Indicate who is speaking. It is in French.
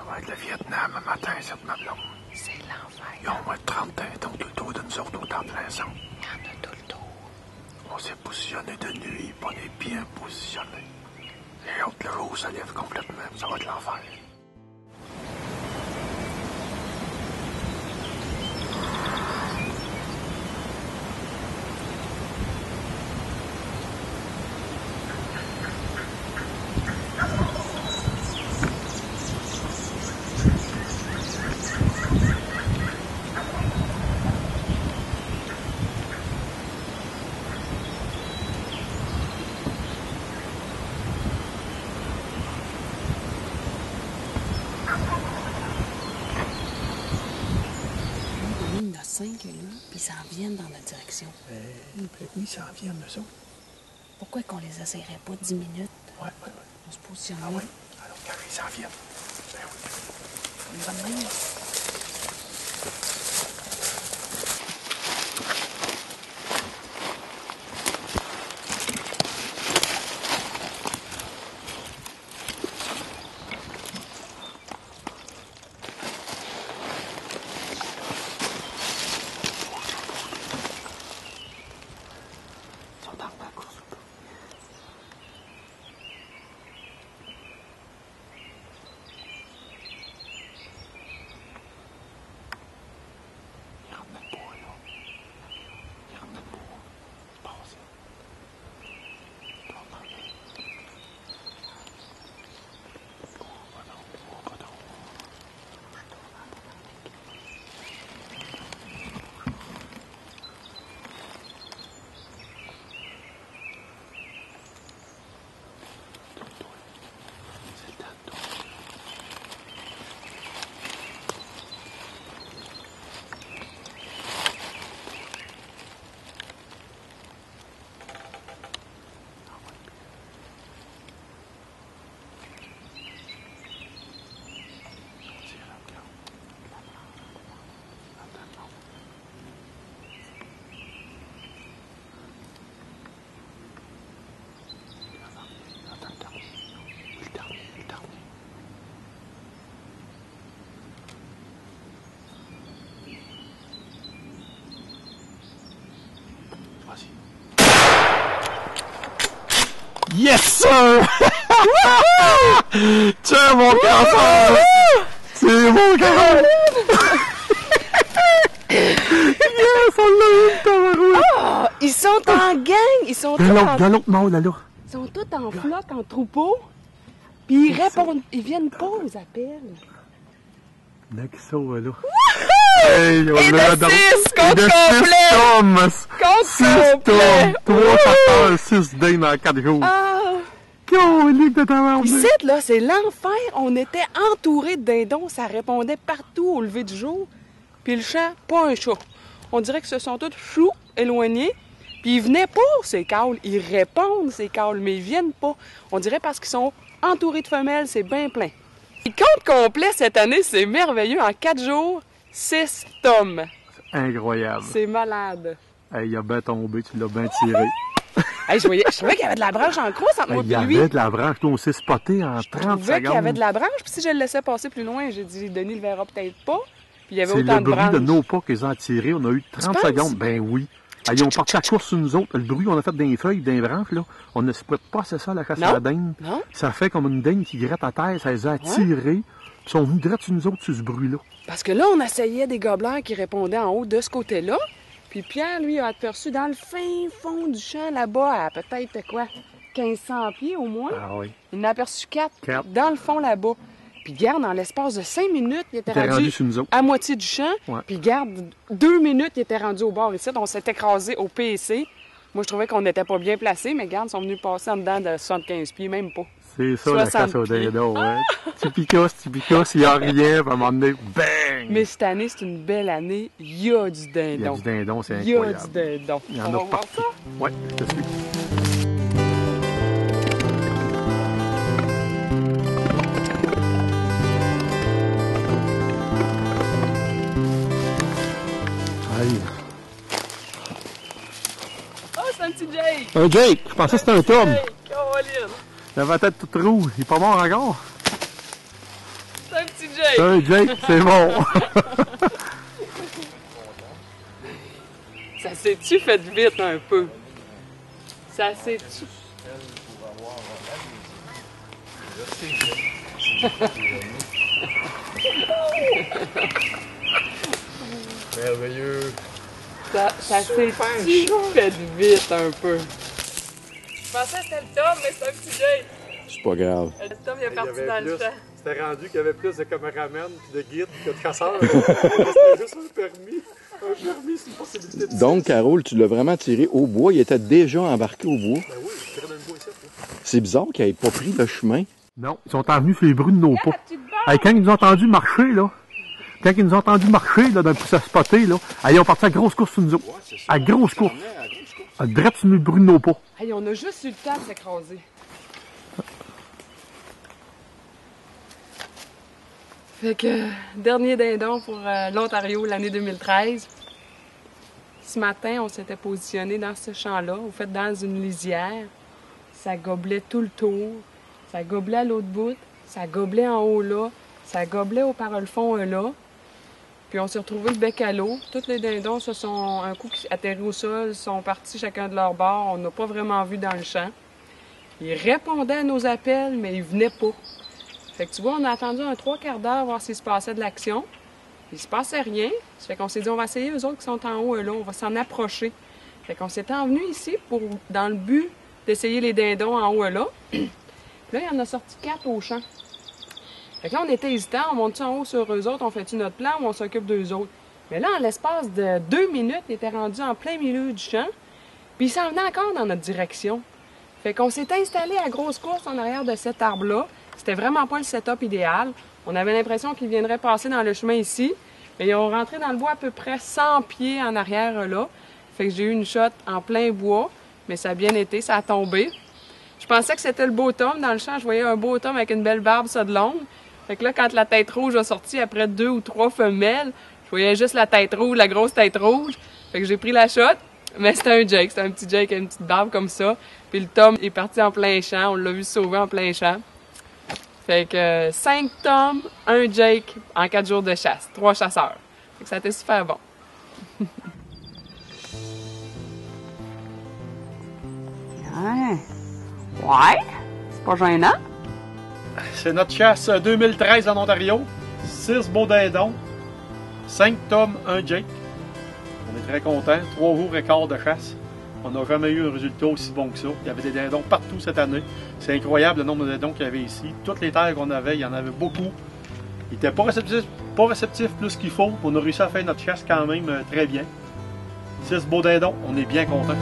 Speaker 1: va être le Vietnam un matin, cette ma blonde.
Speaker 2: C'est l'enfer.
Speaker 1: Ils ont au moins 30 dindons tout le tour de nous autres au temps plein centre.
Speaker 2: Il y en a tout le tour.
Speaker 1: On s'est positionné de nuit, puis on est bien positionné. Les autres, le jour, ça lève complètement, ça va être l'enfer.
Speaker 2: Il y en a 5 là, puis ils s'en viennent dans notre direction.
Speaker 1: Peut-être oui, ça en vient, nous autres.
Speaker 2: Pourquoi qu'on les essayerait pas 10 minutes?
Speaker 1: Ouais.
Speaker 2: On se positionne
Speaker 1: Ah
Speaker 2: là.
Speaker 1: ouais? Alors, quand ils s'en viennent. Ben oui.
Speaker 2: Bonne main.
Speaker 1: Ils sont dans la course ou pas? Ils rentrent même pas, là. Ils rentrent même pas. Ils passent, là. Ils rentrent dans le nez. Oh, bah non. Oh, bah non. Tourne-toi. C'est le temps de tourner. Yes, sir! Tiens, mon cancer! C'est mon cancer! Yes, on l'a eu, tabarouette!
Speaker 2: Ah! Ils sont en gang! Ils sont tous
Speaker 1: Dans l'autre mode, là.
Speaker 2: Ils sont tous en flotte, en troupeau. Puis ils répondent, ils viennent pas aux appels.
Speaker 1: Là, qui sont, là. Hey, on
Speaker 2: Et
Speaker 1: l'a
Speaker 2: de 6
Speaker 1: Et de
Speaker 2: compte
Speaker 1: 6
Speaker 2: complet!
Speaker 1: tomes!
Speaker 2: Compte
Speaker 1: 6
Speaker 2: complet!
Speaker 1: tomes! 3 facteurs, 6 dames en 4 jours.
Speaker 2: Ah!
Speaker 1: Colique de tabarnak!
Speaker 2: Ici, là, c'est l'enfer. On était entourés de dindons. Ça répondait partout au lever du jour. Puis le chat, pas un chat. On dirait que ce sont tous chou éloignés. Puis ils venaient pas, ces câles. Ils répondent, ces câles, mais ils viennent pas. On dirait parce qu'ils sont entourés de femelles, c'est bien plein. Le compte complet cette année, c'est merveilleux. En 4 jours, 6 tomes.
Speaker 1: Incroyable.
Speaker 2: C'est malade.
Speaker 1: Hey, il a bien tombé, tu l'as bien tiré.
Speaker 2: Hey, je savais qu'il y avait de la branche en croix entre moi
Speaker 1: Il y
Speaker 2: et lui.
Speaker 1: avait de la branche, nous on s'est spoté en 30
Speaker 2: Je trouvais
Speaker 1: secondes.
Speaker 2: qu'il y avait de la branche, puis si je le laissais passer plus loin, j'ai dit, Denis le verra peut-être pas. Puis il y avait
Speaker 1: C'est
Speaker 2: autant
Speaker 1: le
Speaker 2: de
Speaker 1: bruit
Speaker 2: branches.
Speaker 1: de nos pas qu'ils ont tiré. On a eu 30
Speaker 2: penses?
Speaker 1: secondes. Ben oui. Ils ont parti à la course sur nous autres. Le bruit qu'on a fait des feuilles, des branches, là, on ne se prête pas assez ça à la chasse à la dinde.
Speaker 2: Non.
Speaker 1: Ça fait comme une dinde qui gratte à terre, ça les a attirés. Ils sont venus direct sur nous autres, sur ce bruit-là.
Speaker 2: Parce que là, on essayait des gobelins qui répondaient en haut de ce côté-là. Puis Pierre, lui, a aperçu dans le fin fond du champ, là-bas, à peut-être, quoi, 1500 pieds au moins.
Speaker 1: Ah oui.
Speaker 2: Il en a aperçu 4
Speaker 1: Quatre.
Speaker 2: dans le fond, là-bas. Puis garde, dans l'espace de 5 minutes, il était
Speaker 1: T'es rendu
Speaker 2: rendu
Speaker 1: sur nous autres.
Speaker 2: à moitié du champ.
Speaker 1: Ouais.
Speaker 2: Puis garde, 2 minutes, il était rendu au bord ici. On s'est écrasé au PEC. Moi, je trouvais qu'on n'était pas bien placés, mais garde, ils sont venus passer en dedans de 75 pieds, même pas.
Speaker 1: C'est ça, la
Speaker 2: 60
Speaker 1: chasse au
Speaker 2: pieds.
Speaker 1: dindon, ouais. Tu picasses, il n'y a rien, puis à un moment donné, bang!
Speaker 2: Mais cette année, c'est une belle année. Il y a du dindon.
Speaker 1: Il y a du dindon, c'est
Speaker 2: Il y a
Speaker 1: incroyable.
Speaker 2: du dindon.
Speaker 1: Il y en
Speaker 2: On
Speaker 1: a
Speaker 2: va voir
Speaker 1: partout.
Speaker 2: ça?
Speaker 1: Ouais, je te suis. Aïe.
Speaker 2: Oh, c'est un petit Jake!
Speaker 1: Un Jake, je pensais que c'était un Tom.
Speaker 2: Hey, Caroline!
Speaker 1: Il avait la tête toute rouge, il est pas mort encore.
Speaker 2: C'est un petit
Speaker 1: C'est
Speaker 2: Jake.
Speaker 1: un Jake, c'est bon.
Speaker 2: Ça s'est-tu fait vite un peu? Ça s'est-tu...
Speaker 3: Merveilleux.
Speaker 2: Ça s'est fait vite un peu. Je pensais que c'était le Tom, mais c'est un petit Jake.
Speaker 1: C'est pas grave.
Speaker 2: Le Tom, il est parti dans le champ.
Speaker 3: C'était rendu qu'il y avait plus de caméramans, puis de guides, que de chasseurs. C'était juste un permis. Un permis, c'est une possibilité de...
Speaker 1: Donc, Carole, tu l'as vraiment tiré au bois. Il était déjà embarqué au bois.
Speaker 3: Ben oui, je tirais dans le bois ici.
Speaker 1: C'est bizarre qu'il n'ait pas pris le chemin.
Speaker 4: Non, ils sont venus sur les bruits de nos pas. Hey, quand ils nous ont entendu marcher, là, d'un coup ça spotter, là, hey, ils ont parti à grosse course sur nous autres. À grosse course. À direct sur le bruit de nos pas.
Speaker 2: Hey, on a juste eu le temps de s'écraser. Fait que, dernier dindon pour l'Ontario l'année 2013. Ce matin, on s'était positionné dans ce champ-là, au fait dans une lisière. Ça goblait tout le tour. Ça goblait à l'autre bout. Ça goblait en haut là. Ça goblait au parole-fond là. Puis on s'est retrouvés le bec à l'eau. Tous les dindons se sont, un coup qui atterri au sol, sont partis chacun de leur bord. On n'a pas vraiment vu dans le champ. Ils répondaient à nos appels, mais ils venaient pas. Fait que tu vois, on a attendu un 3/4 d'heure voir s'il se passait de l'action. Il se passait rien. Ça fait qu'on s'est dit, on va essayer eux autres qui sont en haut là, on va s'en approcher. Fait qu'on s'est envenu ici dans le but d'essayer les dindons en haut là. Puis là, il y en a sorti 4 au champ. Fait que là, on était hésitants, on monte en haut sur eux autres, on fait-tu notre plan ou on s'occupe d'eux autres? Mais là, en l'espace de 2 minutes, il était rendu en plein milieu du champ, puis il s'en venait encore dans notre direction. Fait qu'on s'est installé à grosse course en arrière de cet arbre-là. C'était vraiment pas le setup idéal. On avait l'impression qu'ils viendraient passer dans le chemin ici, mais ils ont rentré dans le bois à peu près 100 pieds en arrière là. Fait que j'ai eu une shot en plein bois, mais ça a bien été, ça a tombé. Je pensais que c'était le beau Tom. Dans le champ, je voyais un beau Tom avec une belle barbe, ça de longue. Fait que là, quand la tête rouge a sorti après 2 ou 3 femelles, je voyais juste la tête rouge, la grosse tête rouge. Fait que j'ai pris la shot, mais c'était un Jake. C'était un petit Jake avec une petite barbe comme ça. Puis le Tom est parti en plein champ. On l'a vu sauver en plein champ. Fait que 5 Toms, 1 Jake en 4 jours de chasse. 3 chasseurs. Fait que ça a été super bon. Ouais. C'est pas gênant?
Speaker 3: C'est notre chasse 2013 en Ontario. 6 beaux dindons, 5 Toms, 1 Jake. On est très contents. 3 jours et quart de chasse. On n'a jamais eu un résultat aussi bon que ça. Il y avait des dindons partout cette année. C'est incroyable le nombre de dindons qu'il y avait ici. Toutes les terres qu'on avait, il y en avait beaucoup. Ils n'étaient pas réceptifs plus qu'il faut. On a réussi à faire notre chasse quand même très bien. 6 beaux dindons, on est bien contents.